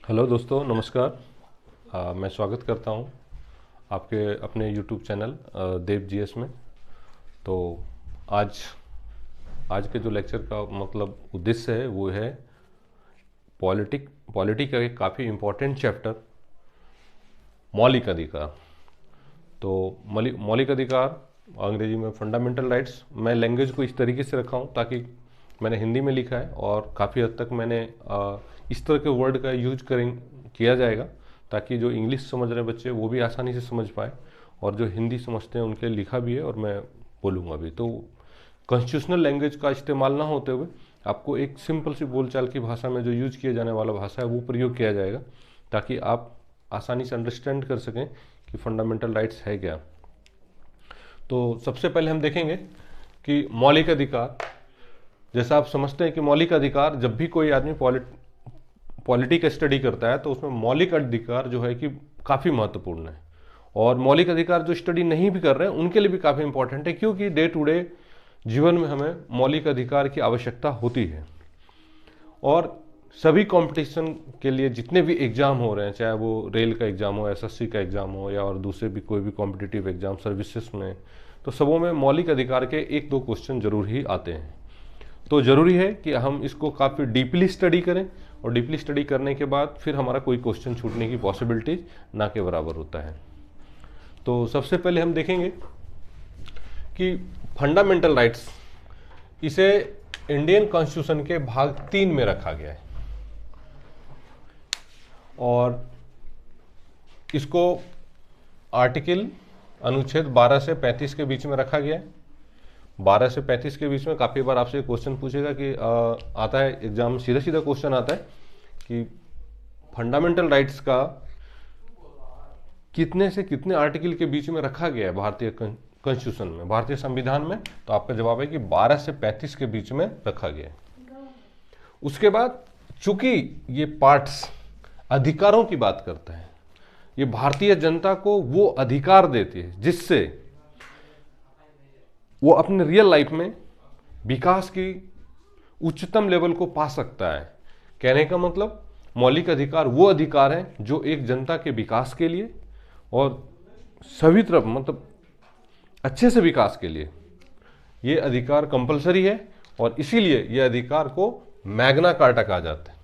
Hello दोस्तों, नमस्कार। मैं स्वागत करता हूं आपके अपने यूट्यूब चैनल देव जीएस में। तो आज आज के जो लेक्चर का मतलब उद्देश्य है वो है पॉलिटी का एक काफ़ी इम्पोर्टेंट चैप्टर, मौलिक अधिकार। तो मौलिक अधिकार, अंग्रेजी में फंडामेंटल राइट्स। मैं लैंग्वेज को इस तरीके से रखा हूँ ताकि मैंने हिंदी में लिखा है और काफ़ी हद तक मैंने इस तरह के वर्ड का यूज किया जाएगा ताकि जो इंग्लिश समझ रहे बच्चे वो भी आसानी से समझ पाए और जो हिंदी समझते हैं उनके लिखा भी है और मैं बोलूँगा भी। तो कॉन्स्टिट्यूशनल लैंग्वेज का इस्तेमाल ना होते हुए आपको एक सिंपल सी बोलचाल की भाषा में जो यूज किया जाने वाला भाषा है वो प्रयोग किया जाएगा ताकि आप आसानी से अंडरस्टैंड कर सकें कि फंडामेंटल राइट्स है क्या। तो सबसे पहले हम देखेंगे कि मौलिक अधिकार। जैसा आप समझते हैं कि मौलिक अधिकार, जब भी कोई आदमी पॉलिटी का स्टडी करता है तो उसमें मौलिक अधिकार जो है कि काफ़ी महत्वपूर्ण है। और मौलिक अधिकार जो स्टडी नहीं भी कर रहे हैं उनके लिए भी काफ़ी इंपॉर्टेंट है, क्योंकि डे टू डे जीवन में हमें मौलिक अधिकार की आवश्यकता होती है। और सभी कंपटीशन के लिए जितने भी एग्ज़ाम हो रहे हैं, चाहे वो रेल का एग्ज़ाम हो, एसएससी का एग्ज़ाम हो या और दूसरे भी कोई भी कॉम्पिटिटिव एग्ज़ाम सर्विसेज में, तो सबों में मौलिक अधिकार के एक दो क्वेश्चन जरूर ही आते हैं। तो ज़रूरी है कि हम इसको काफ़ी डीपली स्टडी करें और डीपली स्टडी करने के बाद फिर हमारा कोई क्वेश्चन छूटने की पॉसिबिलिटी ना के बराबर होता है। तो सबसे पहले हम देखेंगे कि फंडामेंटल राइट्स, इसे इंडियन कॉन्स्टिट्यूशन के भाग 3 में रखा गया है और इसको आर्टिकल अनुच्छेद 12 से 35 के बीच में रखा गया है। 12 से 35 के बीच में काफ़ी बार आपसे क्वेश्चन पूछेगा कि आता है एग्जाम में, सीधा सीधा क्वेश्चन आता है कि फंडामेंटल राइट्स का कितने से कितने आर्टिकल के बीच में रखा गया है भारतीय कॉन्स्टिट्यूशन में, भारतीय संविधान में। तो आपका जवाब है कि 12 से 35 के बीच में रखा गया है। उसके बाद चूंकि ये पार्ट्स अधिकारों की बात करता है, ये भारतीय जनता को वो अधिकार देती है जिससे वो अपने रियल लाइफ में विकास की उच्चतम लेवल को पा सकता है। कहने का मतलब, मौलिक अधिकार वो अधिकार हैं जो एक जनता के विकास के लिए और सभी तरफ मतलब अच्छे से विकास के लिए ये अधिकार कंपलसरी है और इसीलिए ये अधिकार को मैग्ना कार्टा कहा जाता है।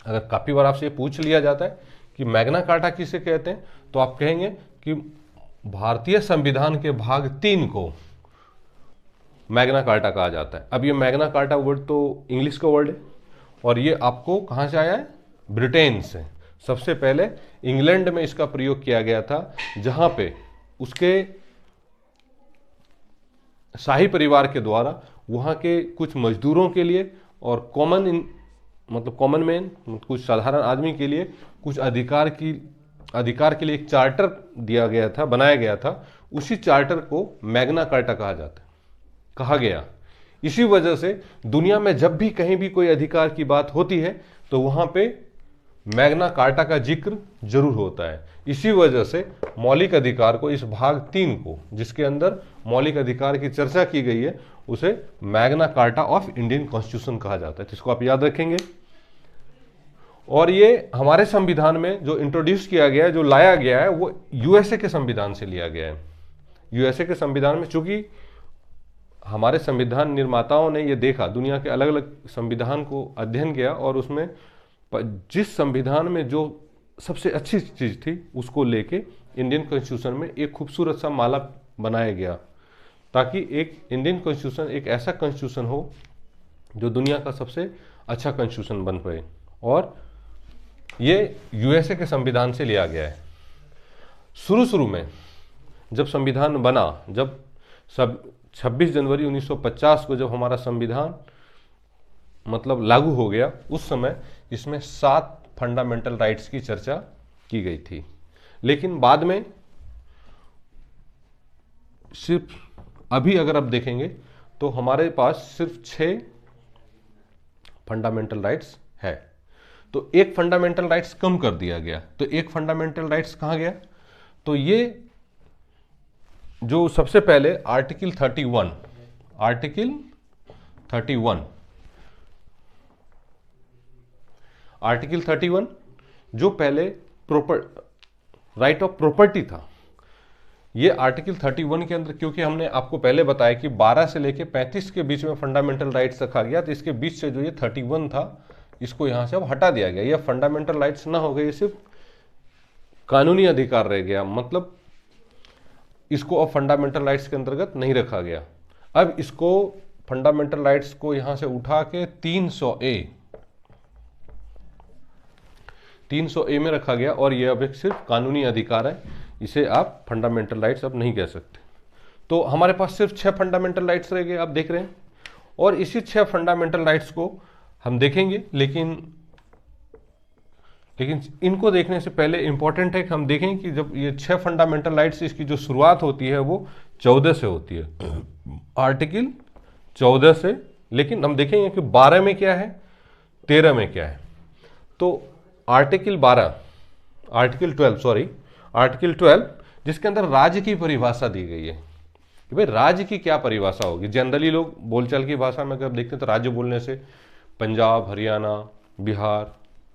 अगर काफ़ी बार आपसे ये पूछ लिया जाता है कि मैग्ना कार्टा किसे कहते हैं, तो आप कहेंगे कि भारतीय संविधान के भाग 3 को मैग्ना कार्टा कहा जाता है। अब ये मैग्ना कार्टा वर्ड तो इंग्लिश का वर्ड है और ये आपको कहाँ से आया है? ब्रिटेन से। सबसे पहले इंग्लैंड में इसका प्रयोग किया गया था, जहाँ पे उसके शाही परिवार के द्वारा वहाँ के कुछ मजदूरों के लिए और कॉमन मैन, कुछ साधारण आदमी के लिए कुछ अधिकार के लिए एक चार्टर दिया गया था, बनाया गया था। उसी चार्टर को मैग्ना कार्टा कहा गया। इसी वजह से दुनिया में जब भी कहीं भी कोई अधिकार की बात होती है तो वहां पे मैग्ना कार्टा का जिक्र जरूर होता है। इसी वजह से मौलिक अधिकार को, इस भाग 3 को जिसके अंदर मौलिक अधिकार की चर्चा की गई है, उसे Magna carta of Indian constitution कहा जाता है। तो इसको आप याद रखेंगे। और ये हमारे संविधान में जो इंट्रोड्यूस किया गया है, जो लाया गया है, वो यूएसए के संविधान से लिया गया है। यूएसए के संविधान में, चूंकि हमारे संविधान निर्माताओं ने ये देखा, दुनिया के अलग अलग संविधान को अध्ययन किया और उसमें जिस संविधान में जो सबसे अच्छी चीज़ थी उसको लेके इंडियन कॉन्स्टिट्यूशन में एक खूबसूरत सा माला बनाया गया, ताकि एक इंडियन कॉन्स्टिट्यूशन एक ऐसा कॉन्स्टिट्यूशन हो जो दुनिया का सबसे अच्छा कॉन्स्टिट्यूशन बन पाए। और ये यूएसए के संविधान से लिया गया है। शुरू में जब संविधान बना, जब 26 जनवरी 1950 को जब हमारा संविधान मतलब लागू हो गया, उस समय इसमें 7 फंडामेंटल राइट्स की चर्चा की गई थी। लेकिन बाद में सिर्फ अभी अगर आप देखेंगे तो हमारे पास सिर्फ 6 फंडामेंटल राइट्स है। तो एक फंडामेंटल राइट्स कम कर दिया गया। तो एक फंडामेंटल राइट्स कहाँ गया? तो ये जो सबसे पहले आर्टिकल 31 आर्टिकल 31 जो पहले राइट ऑफ प्रॉपर्टी था, ये आर्टिकल 31 के अंदर, क्योंकि हमने आपको पहले बताया कि 12 से लेके 35 के बीच में फंडामेंटल राइट्स रखा गया, तो इसके बीच से जो ये 31 था इसको यहां से अब हटा दिया गया। ये फंडामेंटल राइट्स ना हो गए, ये सिर्फ कानूनी अधिकार रह गया, मतलब इसको अब फंडामेंटल राइट्स के अंतर्गत नहीं रखा गया। अब इसको फंडामेंटल राइट्स को यहां से उठा के 300A में रखा गया, और ये अब एक सिर्फ कानूनी अधिकार है, इसे आप फंडामेंटल राइट्स अब नहीं कह सकते। तो हमारे पास सिर्फ 6 फंडामेंटल राइट्स रह गए, आप देख रहे हैं, और इसी 6 फंडामेंटल राइट्स को हम देखेंगे। लेकिन इनको देखने से पहले इंपॉर्टेंट है कि हम देखें कि जब ये 6 फंडामेंटल राइट्स, इसकी जो शुरुआत होती है वो 14 से होती है, आर्टिकल 14 से। लेकिन हम देखेंगे कि 12 में क्या है, 13 में क्या है। तो आर्टिकल 12 जिसके अंदर राज्य की परिभाषा दी गई है कि भाई राज्य की क्या परिभाषा होगी। जनरली लोग बोलचाल की भाषा में अगर देखते हैं तो राज्य बोलने से पंजाब, हरियाणा, बिहार,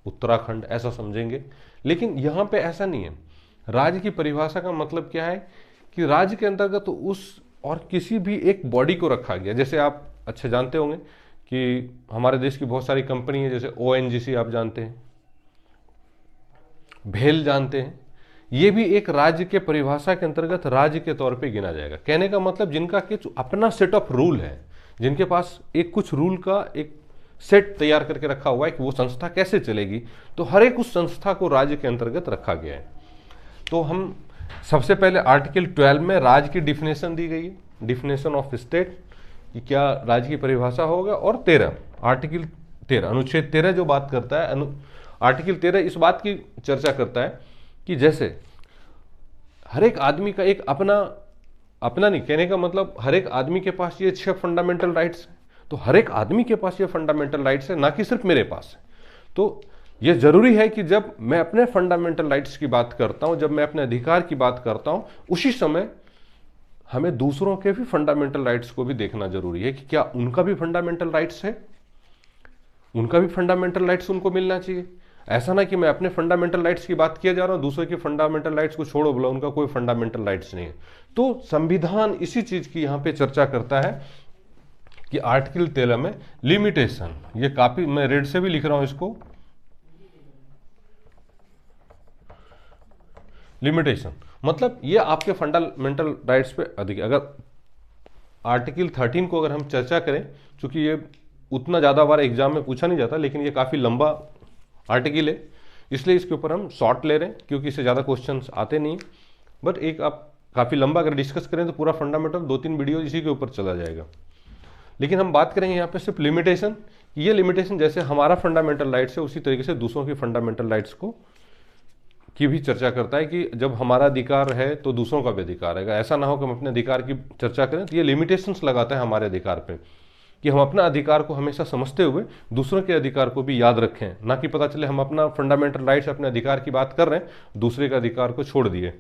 उत्तराखंड ऐसा समझेंगे, लेकिन यहाँ पे ऐसा नहीं है। राज्य की परिभाषा का मतलब क्या है कि राज्य के अंतर्गत तो उस और किसी भी एक बॉडी को रखा गया। जैसे आप अच्छे जानते होंगे कि हमारे देश की बहुत सारी कंपनी है, जैसे ONGC आप जानते हैं, भेल जानते हैं, ये भी एक राज्य के परिभाषा के अंतर्गत राज्य के तौर पे गिना जाएगा। कहने का मतलब जिनका कुछ अपना सेट ऑफ रूल है, जिनके पास एक कुछ रूल का एक सेट तैयार करके रखा हुआ है कि वो संस्था कैसे चलेगी, तो हर एक उस संस्था को राज्य के अंतर्गत रखा गया है। तो हम सबसे पहले आर्टिकल 12 में राज्य की डिफिनेशन दी गई है, डिफिनेशन ऑफ स्टेट कि क्या राज्य की परिभाषा होगा। और 13 आर्टिकल 13 अनुच्छेद 13 जो बात करता है, आर्टिकल 13 इस बात की चर्चा करता है कि जैसे हर एक आदमी का एक अपना नहीं, कहने का मतलब हर एक आदमी के पास ये 6 फंडामेंटल राइट्स हैं, तो हर एक आदमी के पास ये फंडामेंटल राइट्स है, ना कि सिर्फ मेरे पास है। तो ये जरूरी है कि जब मैं अपने फंडामेंटल राइट्स की बात करता हूं, जब मैं अपने अधिकार की बात करता हूं, उसी समय हमें दूसरों के भी फंडामेंटल राइट्स को भी देखना जरूरी है कि क्या उनका भी फंडामेंटल राइट्स है, उनका भी फंडामेंटल राइट्स उनको मिलना चाहिए। ऐसा ना कि मैं अपने फंडामेंटल राइट्स की बात किया जा रहा हूं, दूसरे के फंडामेंटल राइट्स को छोड़ो, बोला उनका कोई फंडामेंटल राइट्स नहीं है। तो संविधान इसी चीज की यहां पे चर्चा करता है कि आर्टिकल 13 में लिमिटेशन, ये काफी मैं रेड से भी लिख रहा हूं इसको, लिमिटेशन मतलब ये आपके फंडामेंटल राइट्स पे अधिक। अगर आर्टिकल 13 को अगर हम चर्चा करें, चूंकि ये उतना ज़्यादा बार एग्जाम में पूछा नहीं जाता, लेकिन ये काफ़ी लंबा आर्टिकल है, इसलिए इसके ऊपर हम शॉर्ट ले रहे हैं, क्योंकि इससे ज़्यादा क्वेश्चंस आते नहीं। बट एक आप काफ़ी लंबा अगर डिस्कस करें तो पूरा फंडामेंटल 2-3 वीडियो इसी के ऊपर चला जाएगा। लेकिन हम बात करेंगे यहाँ पे सिर्फ लिमिटेशन, ये लिमिटेशन जैसे हमारा फंडामेंटल राइट्स है, उसी तरीके से दूसरों की फंडामेंटल राइट्स को की भी चर्चा करता है कि जब हमारा अधिकार है तो दूसरों का भी अधिकार है। ऐसा ना हो कि हम अपने अधिकार की चर्चा करें, तो ये लिमिटेशंस लगाता है हमारे अधिकार पे कि हम अपना अधिकार को हमेशा समझते हुए दूसरों के अधिकार को भी याद रखें, ना कि पता चले हम अपना फंडामेंटल राइट्स अपने अधिकार की बात कर रहे हैं, दूसरे के अधिकार को छोड़ दिए।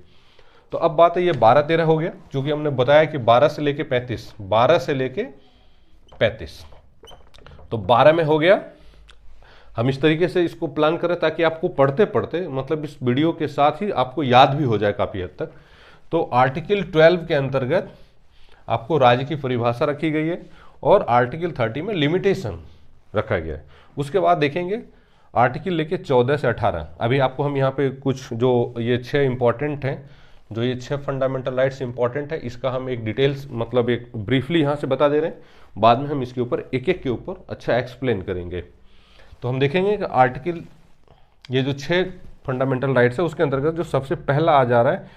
तो अब बात है ये 12-13 हो गया, क्योंकि हमने बताया कि 12 से लेके 35 तो 12 में हो गया। हम इस तरीके से इसको प्लान करें ताकि आपको पढ़ते पढ़ते मतलब इस वीडियो के साथ ही आपको याद भी हो जाए काफ़ी हद तक। तो आर्टिकल 12 के अंतर्गत आपको राज्य की परिभाषा रखी गई है और आर्टिकल 30 में लिमिटेशन रखा गया है। उसके बाद देखेंगे आर्टिकल लेके 14 से 18। अभी आपको हम यहाँ पे कुछ जो ये 6 इंपॉर्टेंट हैं, जो ये 6 फंडामेंटल राइट्स इंपॉर्टेंट है, इसका हम एक डिटेल्स मतलब एक ब्रीफली यहाँ से बता दे रहे हैं। बाद में हम इसके ऊपर एक एक के ऊपर अच्छा एक्सप्लेन करेंगे। तो हम देखेंगे कि आर्टिकल ये जो 6 फंडामेंटल राइट्स है उसके अंतर्गत जो सबसे पहला आ जा रहा है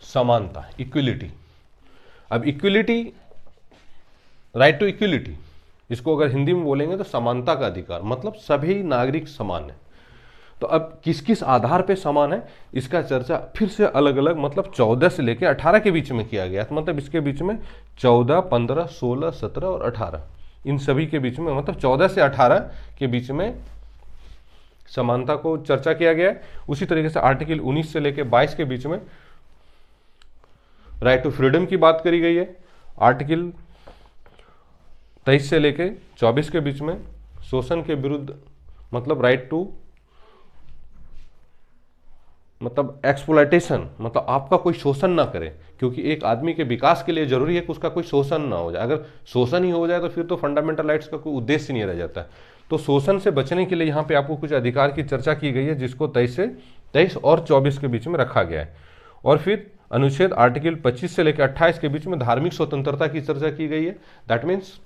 समानता, इक्विलिटी। अब इक्विलिटी, राइट टू इक्विलिटी, इसको अगर हिंदी में बोलेंगे तो समानता का अधिकार, मतलब सभी नागरिक समान है। तो अब किस किस आधार पे समान है इसका चर्चा फिर से अलग अलग मतलब 14 से लेकर 18 के बीच में किया गया। तो मतलब इसके बीच में 14, 15, 16, 17 और 18, इन सभी के बीच में मतलब 14 से 18 के बीच में समानता को चर्चा किया गया है। उसी तरीके से आर्टिकल 19 से लेकर 22 के बीच में राइट टू फ्रीडम की बात करी गई है। आर्टिकल 23 से लेकर 24 के बीच में शोषण के विरुद्ध मतलब राइट टू मतलब एक्सप्लॉयटेशन, मतलब आपका कोई शोषण ना करे, क्योंकि एक आदमी के विकास के लिए जरूरी है कि उसका कोई शोषण ना हो जाए। अगर शोषण ही हो जाए तो फिर तो फंडामेंटल राइट्स का कोई उद्देश्य नहीं रह जाता है। तो शोषण से बचने के लिए यहाँ पे आपको कुछ अधिकार की चर्चा की गई है, जिसको 23 और 24 के बीच में रखा गया है। और फिर अनुच्छेद आर्टिकल 25 से लेकर 28 के बीच में धार्मिक स्वतंत्रता की चर्चा की गई है। दैट मीन्स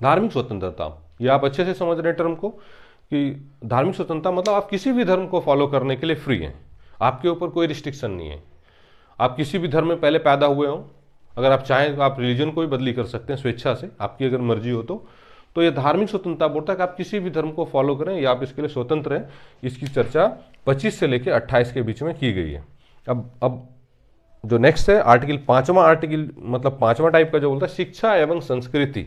धार्मिक स्वतंत्रता, ये आप अच्छे से समझ रहे हैं टर्म को, कि धार्मिक स्वतंत्रता मतलब आप किसी भी धर्म को फॉलो करने के लिए फ्री हैं, आपके ऊपर कोई रिस्ट्रिक्शन नहीं है। आप किसी भी धर्म में पहले पैदा हुए हो, अगर आप चाहें तो आप रिलीजन को भी बदली कर सकते हैं स्वेच्छा से, आपकी अगर मर्जी हो तो ये धार्मिक स्वतंत्रता बोलता है कि आप किसी भी धर्म को फॉलो करें या आप इसके लिए स्वतंत्र हैं। इसकी चर्चा 25 से लेकर 28 के बीच में की गई है। अब जो नेक्स्ट है आर्टिकल 5वां, आर्टिकल मतलब 5वां टाइप का जो बोलता है शिक्षा एवं संस्कृति,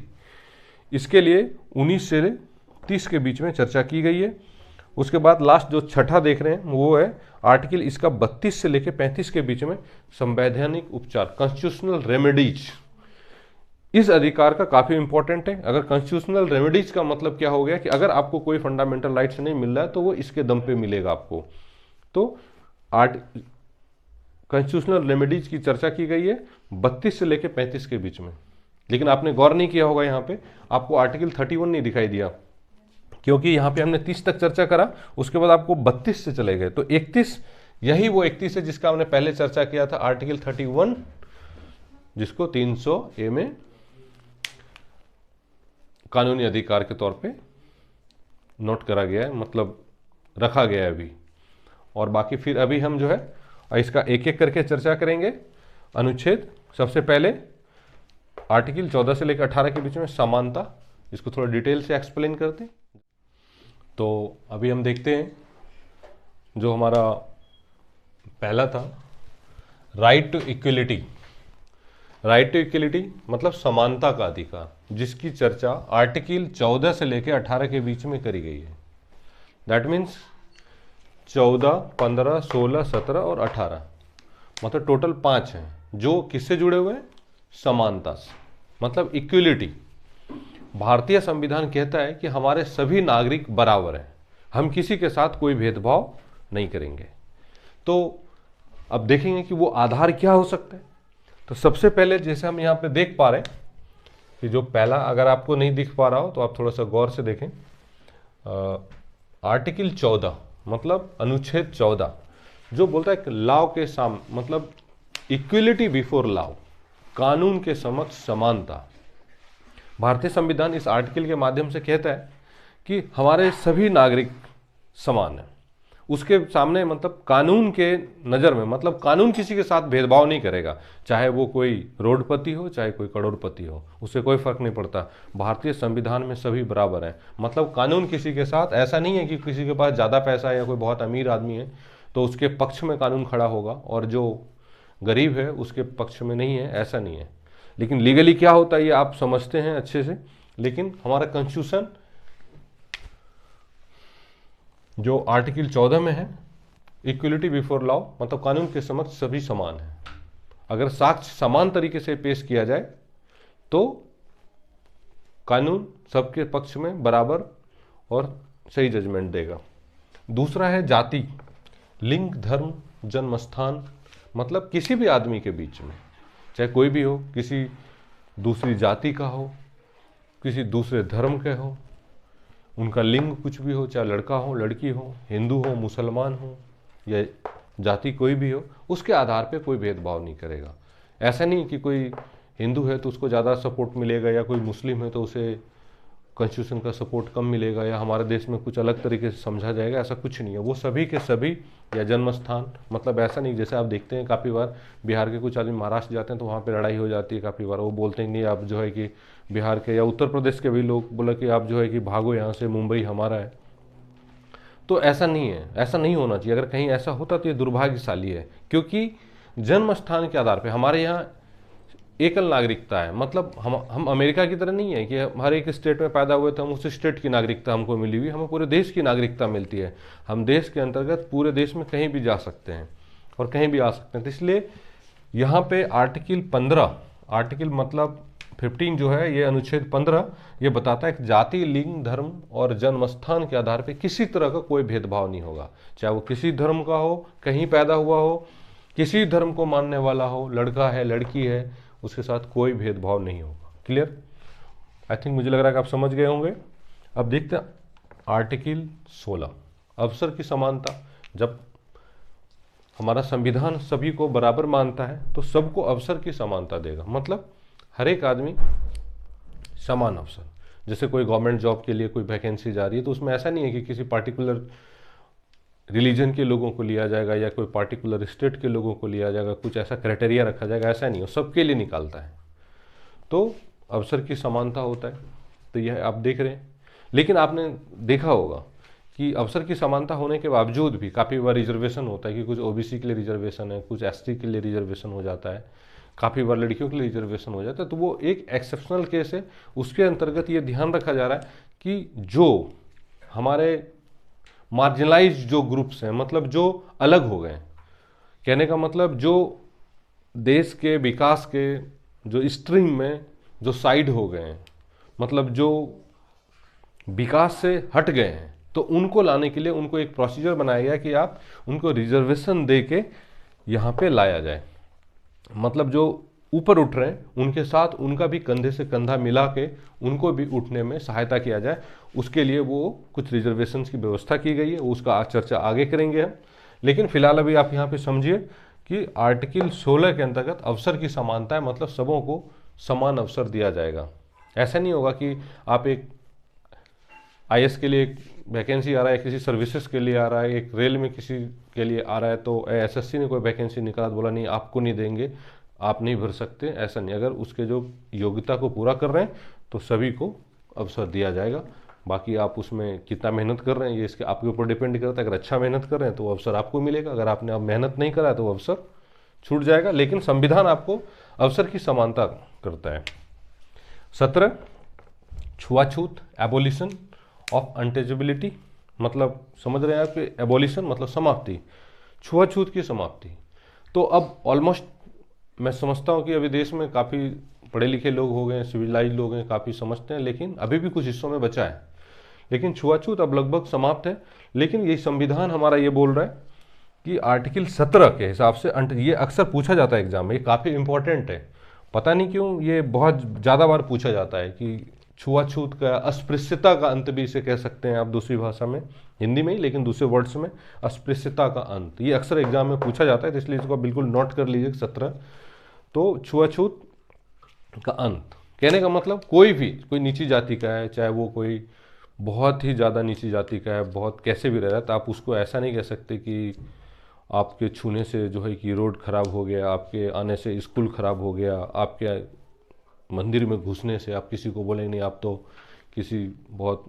इसके लिए 19 से 30 के बीच में चर्चा की गई है। उसके बाद लास्ट जो छठा देख रहे हैं वो है आर्टिकल इसका 32 से लेकर 35 के बीच में संवैधानिक उपचार, कॉन्स्टिट्यूशनल रेमेडीज। इस अधिकार का काफी इंपॉर्टेंट है। अगर कॉन्स्टिट्यूशनल रेमेडीज का मतलब क्या हो गया कि अगर आपको कोई फंडामेंटल राइट्स नहीं मिल रहा है तो वो इसके दम पे मिलेगा आपको। तो कॉन्स्टिट्यूशनल रेमेडीज की चर्चा की गई है 32 से लेकर 35 के बीच में। लेकिन आपने गौर नहीं किया होगा, यहाँ पे आपको आर्टिकल 31 नहीं दिखाई दिया, क्योंकि यहाँ पे हमने 30 तक चर्चा करा, उसके बाद आपको 32 से चले गए। तो 31, यही वो 31 है जिसका हमने पहले चर्चा किया था, आर्टिकल 31, जिसको 300A में कानूनी अधिकार के तौर पे नोट करा गया है, मतलब रखा गया है अभी। और बाकी फिर अभी हम जो है इसका एक एक करके चर्चा करेंगे। अनुच्छेद सबसे पहले आर्टिकल 14 से लेकर 18 के बीच में समानता, इसको थोड़ा डिटेल से एक्सप्लेन करते हैं। तो अभी हम देखते हैं जो हमारा पहला था right to equality. Right to equality मतलब समानता का अधिकार, जिसकी चर्चा आर्टिकल 14 से लेकर 18 के बीच में करी गई है। दैट मीन्स 14, 15, 16, 17 और 18, मतलब टोटल 5 हैं जो किससे जुड़े हुए हैं, समानता से, मतलब इक्वलिटी। भारतीय संविधान कहता है कि हमारे सभी नागरिक बराबर हैं, हम किसी के साथ कोई भेदभाव नहीं करेंगे। तो अब देखेंगे कि वो आधार क्या हो सकता है। तो सबसे पहले जैसे हम यहाँ पे देख पा रहे हैं कि जो पहला, अगर आपको नहीं दिख पा रहा हो तो आप थोड़ा सा गौर से देखें, आर्टिकल 14 मतलब अनुच्छेद 14 जो बोलता है कि लॉ के सामने, मतलब इक्वलिटी बिफोर लॉ, कानून के समक्ष समानता। भारतीय संविधान इस आर्टिकल के माध्यम से कहता है कि हमारे सभी नागरिक समान हैं उसके सामने, मतलब कानून के नज़र में, मतलब कानून किसी के साथ भेदभाव नहीं करेगा, चाहे वो कोई रोडपति हो चाहे कोई करोड़पति हो, उससे कोई फर्क नहीं पड़ता। भारतीय संविधान में सभी बराबर हैं, मतलब कानून किसी के साथ ऐसा नहीं है कि किसी के पास ज़्यादा पैसा है या कोई बहुत अमीर आदमी है तो उसके पक्ष में कानून खड़ा होगा और जो गरीब है उसके पक्ष में नहीं है, ऐसा नहीं है। लेकिन लीगली क्या होता है ये आप समझते हैं अच्छे से। लेकिन हमारा कॉन्स्टिट्यूशन जो आर्टिकल 14 में है, इक्वलिटी बिफोर लॉ मतलब कानून के समक्ष सभी समान हैं। अगर साक्ष्य समान तरीके से पेश किया जाए तो कानून सबके पक्ष में बराबर और सही जजमेंट देगा। दूसरा है जाति, लिंग, धर्म, जन्म स्थान, मतलब किसी भी आदमी के बीच में, चाहे कोई भी हो, किसी दूसरी जाति का हो, किसी दूसरे धर्म के हो, उनका लिंग कुछ भी हो, चाहे लड़का हो लड़की हो, हिंदू हो मुसलमान हो या जाति कोई भी हो, उसके आधार पे कोई भेदभाव नहीं करेगा। ऐसा नहीं कि कोई हिंदू है तो उसको ज़्यादा सपोर्ट मिलेगा या कोई मुस्लिम है तो उसे कॉन्स्टिट्यूशन का सपोर्ट कम मिलेगा या हमारे देश में कुछ अलग तरीके से समझा जाएगा, ऐसा कुछ नहीं है। वो सभी के सभी, या जन्म स्थान मतलब ऐसा नहीं, जैसे आप देखते हैं काफ़ी बार बिहार के कुछ आदमी महाराष्ट्र जाते हैं तो वहाँ पे लड़ाई हो जाती है काफ़ी बार, वो बोलते हैं नहीं आप जो है कि बिहार के या उत्तर प्रदेश के भी लोग बोला कि आप जो है कि भागो यहाँ से, मुंबई हमारा है। तो ऐसा नहीं है, ऐसा नहीं होना चाहिए। अगर कहीं ऐसा होता तो ये दुर्भाग्यशाली है, क्योंकि जन्म स्थान के आधार पर हमारे यहाँ एकल नागरिकता है। मतलब हम अमेरिका की तरह नहीं है कि हर एक स्टेट में पैदा हुए तो हम उस स्टेट की नागरिकता हमको मिली हुई, हमें पूरे देश की नागरिकता मिलती है। हम देश के अंतर्गत पूरे देश में कहीं भी जा सकते हैं और कहीं भी आ सकते हैं। तो इसलिए यहाँ पे आर्टिकल 15, आर्टिकल मतलब 15 जो है ये अनुच्छेद 15 ये बताता है कि जाति, लिंग, धर्म और जन्म स्थान के आधार पर किसी तरह का कोई भेदभाव नहीं होगा, चाहे वो किसी धर्म का हो, कहीं पैदा हुआ हो, किसी धर्म को मानने वाला हो, लड़का है लड़की है, उसके साथ कोई भेदभाव नहीं होगा। क्लियर? आई थिंक मुझे लग रहा है कि आप समझ गए होंगे। अब देखते हैं आर्टिकल 16, अवसर की समानता। जब हमारा संविधान सभी को बराबर मानता है तो सबको अवसर की समानता देगा, मतलब हर एक आदमी समान अवसर। जैसे कोई गवर्नमेंट जॉब के लिए कोई वैकेंसी जा रही है तो उसमें ऐसा नहीं है कि किसी पार्टिकुलर रिलीजन के लोगों को लिया जाएगा या कोई पार्टिकुलर स्टेट के लोगों को लिया जाएगा, कुछ ऐसा क्राइटेरिया रखा जाएगा, ऐसा नहीं हो, सबके लिए निकालता है। तो अवसर की समानता होता है, तो यह आप देख रहे हैं। लेकिन आपने देखा होगा कि अवसर की समानता होने के बावजूद भी काफ़ी बार रिजर्वेशन होता है कि कुछ ओबीसी के लिए रिजर्वेशन है, कुछ एसटी के लिए रिजर्वेशन हो जाता है, काफ़ी बार लड़कियों के लिए रिजर्वेशन हो जाता है। तो वो एक एक्सेप्शनल केस है, उसके अंतर्गत ये ध्यान रखा जा रहा है कि जो हमारे मार्जिनलाइज जो ग्रुप्स हैं, मतलब जो अलग हो गए, कहने का मतलब जो देश के विकास के जो स्ट्रीम में जो साइड हो गए हैं, मतलब जो विकास से हट गए हैं, तो उनको लाने के लिए उनको एक प्रोसीजर बनाया गया कि आप उनको रिजर्वेशन दे के यहाँ पे लाया जाए। मतलब जो ऊपर उठ रहे हैं उनके साथ उनका भी कंधे से कंधा मिला के उनको भी उठने में सहायता किया जाए, उसके लिए वो कुछ रिजर्वेशन की व्यवस्था की गई है। उसका चर्चा आगे करेंगे हम, लेकिन फिलहाल अभी आप यहाँ पे समझिए कि आर्टिकल 16 के अंतर्गत अवसर की समानता है, मतलब सबों को समान अवसर दिया जाएगा। ऐसा नहीं होगा कि आप एक आईएएस के लिए एक वैकेंसी आ रहा है, किसी सर्विसेज के लिए आ रहा है, एक रेल में किसी के लिए आ रहा है, तो एसएससी ने कोई वैकेंसी निकाला, बोला नहीं आपको नहीं देंगे, आप नहीं भर सकते, ऐसा नहीं। अगर उसके जो योग्यता को पूरा कर रहे हैं तो सभी को अवसर दिया जाएगा। बाकी आप उसमें कितना मेहनत कर रहे हैं ये इसके आपके ऊपर डिपेंड करता है। अगर अच्छा मेहनत कर रहे हैं तो अवसर आपको मिलेगा, अगर आपने अब मेहनत नहीं करा है तो अवसर छूट जाएगा। लेकिन संविधान आपको अवसर की समानता करता है। 17 छुआछूत, एबोलिशन ऑफ अनटचेबिलिटी, मतलब समझ रहे हैं आप कि एबोलिशन मतलब समाप्ति, छुआछूत की समाप्ति। तो अब ऑलमोस्ट मैं समझता हूँ कि अभी देश में काफ़ी पढ़े लिखे लोग हो गए हैं, सिविलाइज लोग हैं, काफ़ी समझते हैं, लेकिन अभी भी कुछ हिस्सों में बचा है। लेकिन छुआछूत अब लगभग समाप्त है। लेकिन ये संविधान हमारा ये बोल रहा है कि आर्टिकल 17 के हिसाब से, ये अक्सर पूछा जाता है एग्जाम में, ये काफ़ी इंपॉर्टेंट है, पता नहीं क्यों ये बहुत ज़्यादा बार पूछा जाता है कि छुआछूत का, अस्पृश्यता का अंत भी इसे कह सकते हैं आप दूसरी भाषा में, हिंदी में ही, लेकिन दूसरे वर्ड्स में अस्पृश्यता का अंत, ये अक्सर एग्जाम में पूछा जाता है, तो इसलिए इसको बिल्कुल नोट कर लीजिए 17। तो छुआछूत का अंत कहने का मतलब कोई भी, कोई नीची जाति का है, चाहे वो कोई बहुत ही ज़्यादा नीची जाति का है, बहुत कैसे भी रह रहा है, तो आप उसको ऐसा नहीं कह सकते कि आपके छूने से जो है कि रोड खराब हो गया, आपके आने से स्कूल खराब हो गया, आपके मंदिर में घुसने से आप किसी को बोलेंगे नहीं आप तो किसी बहुत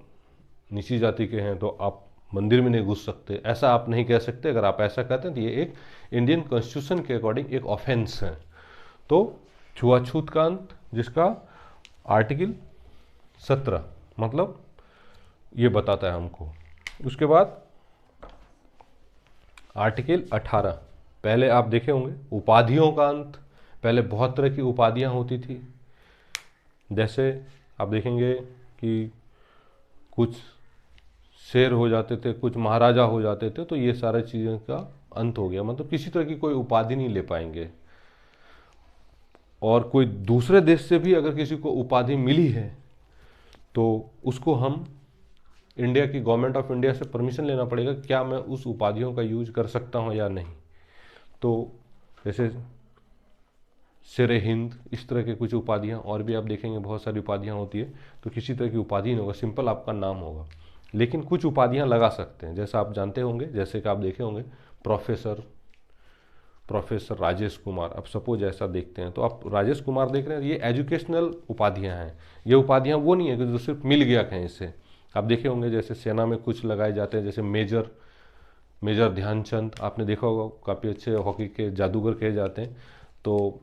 नीची जाति के हैं तो आप मंदिर में नहीं घुस सकते, ऐसा आप नहीं कह सकते। अगर आप ऐसा कहते हैं तो ये एक इंडियन कॉन्स्टिट्यूशन के अकॉर्डिंग एक ऑफेंस है। तो छुआछूत का अंत, जिसका आर्टिकल 17 मतलब ये बताता है हमको। उसके बाद आर्टिकल 18, पहले आप देखे होंगे उपाधियों का अंत। पहले बहुत तरह की उपाधियां होती थी, जैसे आप देखेंगे कि कुछ शेर हो जाते थे, कुछ महाराजा हो जाते थे, तो ये सारी चीज़ों का अंत हो गया, मतलब किसी तरह की कोई उपाधि नहीं ले पाएंगे। और कोई दूसरे देश से भी अगर किसी को उपाधि मिली है तो उसको हम इंडिया की गवर्नमेंट ऑफ इंडिया से परमिशन लेना पड़ेगा, क्या मैं उस उपाधियों का यूज कर सकता हूँ या नहीं। तो जैसे शेरे हिंद, इस तरह के कुछ उपाधियाँ, और भी आप देखेंगे बहुत सारी उपाधियाँ होती है, तो किसी तरह की उपाधि नहीं होगा, सिंपल आपका नाम होगा। लेकिन कुछ उपाधियाँ लगा सकते हैं, जैसा आप जानते होंगे, जैसे कि आप देखे होंगे प्रोफेसर राजेश कुमार। अब सपोज ऐसा देखते हैं तो आप राजेश कुमार देख रहे हैं, ये एजुकेशनल उपाधियाँ हैं। ये उपाधियाँ वो नहीं है कि जो सिर्फ मिल गया कहीं से। आप देखे होंगे जैसे सेना में कुछ लगाए जाते हैं, जैसे मेजर ध्यानचंद, आपने देखा होगा, काफ़ी अच्छे हॉकी के जादूगर कहे जाते हैं। तो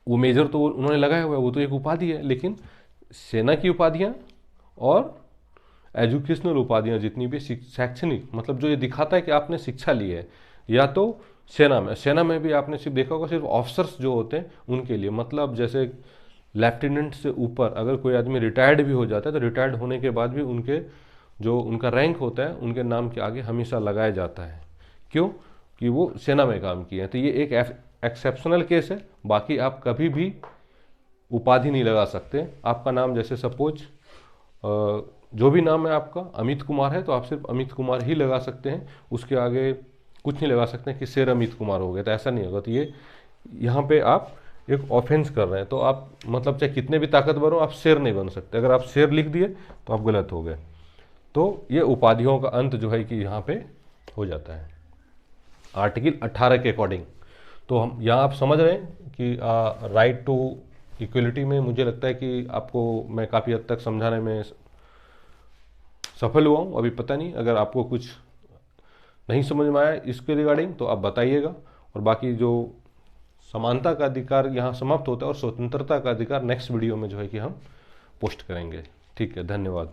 वो मेजर तो उन्होंने लगाया हुआ है, वो तो एक उपाधि है। लेकिन सेना की उपाधियाँ और एजुकेशनल उपाधियाँ जितनी भी शैक्षणिक, मतलब जो ये दिखाता है कि आपने शिक्षा ली है, या तो सेना में भी आपने सिर्फ देखा होगा, सिर्फ ऑफिसर्स जो होते हैं उनके लिए, मतलब जैसे लेफ्टिनेंट से ऊपर अगर कोई आदमी रिटायर्ड भी हो जाता है तो रिटायर्ड होने के बाद भी उनके जो उनका रैंक होता है उनके नाम के आगे हमेशा लगाया जाता है। क्यों? कि वो सेना में काम किए हैं। तो ये एक एक्सेप्शनल केस है। बाकी आप कभी भी उपाधि नहीं लगा सकते। आपका नाम जैसे सपोज जो भी नाम है आपका अमित कुमार है तो आप सिर्फ अमित कुमार ही लगा सकते हैं, उसके आगे कुछ नहीं लगा सकते कि शेर अमित कुमार हो गया, तो ऐसा नहीं होगा। तो ये यहाँ पे आप एक ऑफेंस कर रहे हैं। तो आप मतलब चाहे कितने भी ताकतवर हो, आप शेर नहीं बन सकते। अगर आप शेर लिख दिए तो आप गलत हो गए। तो ये उपाधियों का अंत जो है कि यहाँ पे हो जाता है आर्टिकल 18 के अकॉर्डिंग। तो हम यहाँ आप समझ रहे हैं कि राइट टू इक्वलिटी में मुझे लगता है कि आपको मैं काफ़ी हद तक समझाने में सफल हुआ हूँ। अभी पता नहीं अगर आपको कुछ नहीं समझ में आया इसके रिगार्डिंग तो आप बताइएगा। और बाकी जो समानता का अधिकार यहाँ समाप्त होता है और स्वतंत्रता का अधिकार नेक्स्ट वीडियो में जो है कि हम पोस्ट करेंगे। ठीक है, धन्यवाद।